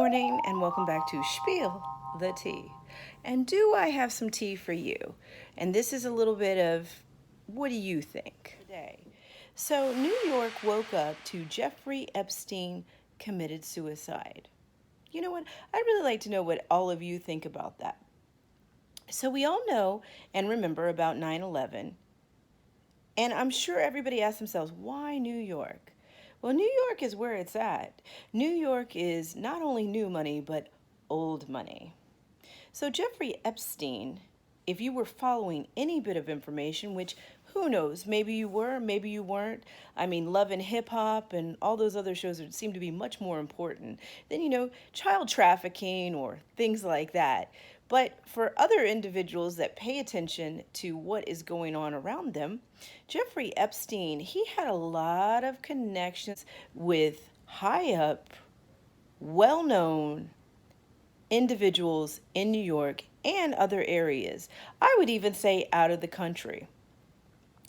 morning and welcome back to Spiel the Tea. And do I have some tea for you? And this is a little bit of what do you think today? So, New York woke up to Jeffrey Epstein committed suicide. You know what? I'd really like to know what all of you think about that. So, we all know and remember about 9/11, and I'm sure everybody asks themselves, why New York? Well, New York is where it's at. New York is not only new money, but old money. So, Jeffrey Epstein, if you were following any bit of information, which who knows, maybe you were, maybe you weren't. I mean, Love and Hip Hop and all those other shows that seem to be much more important than, child trafficking or things like that. But for other individuals that pay attention to what is going on around them, Jeffrey Epstein, he had a lot of connections with high up, well known individuals in New York and other areas. I would even say out of the country.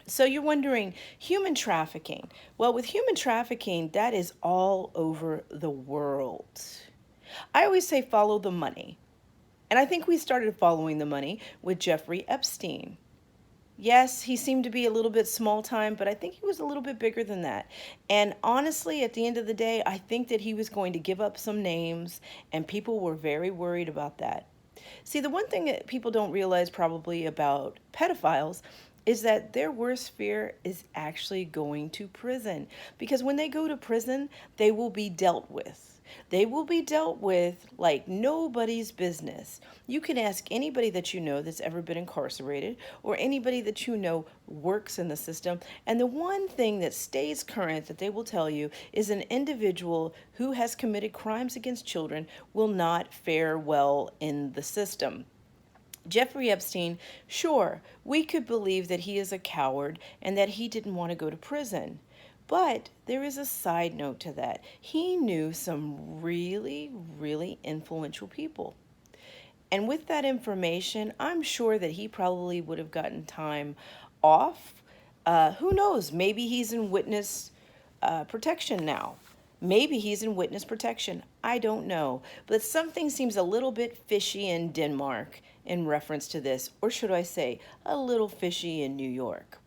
So you're wondering, human trafficking. Well, with human trafficking, that is all over the world. I always say follow the money. And I think we started following the money with Jeffrey Epstein. Yes, he seemed to be a little bit small time, but I think he was a little bit bigger than that. And honestly, at the end of the day, I think that he was going to give up some names, and people were very worried about that. See, the one thing that people don't realize probably about pedophiles is that their worst fear is actually going to prison. Because when they go to prison, they will be dealt with. They will be dealt with like nobody's business. You can ask anybody that you know that's ever been incarcerated or anybody that you know works in the system. And the one thing that stays current that they will tell you is an individual who has committed crimes against children will not fare well in the system. Jeffrey Epstein, sure, we could believe that he is a coward and that he didn't want to go to prison. But there is a side note to that. He knew some really, really influential people. And with that information, I'm sure that he probably would have gotten time off. Who knows? Maybe he's in witness protection now. Maybe he's in witness protection. I don't know. But something seems a little bit fishy in Denmark in reference to this. Or should I say, a little fishy in New York.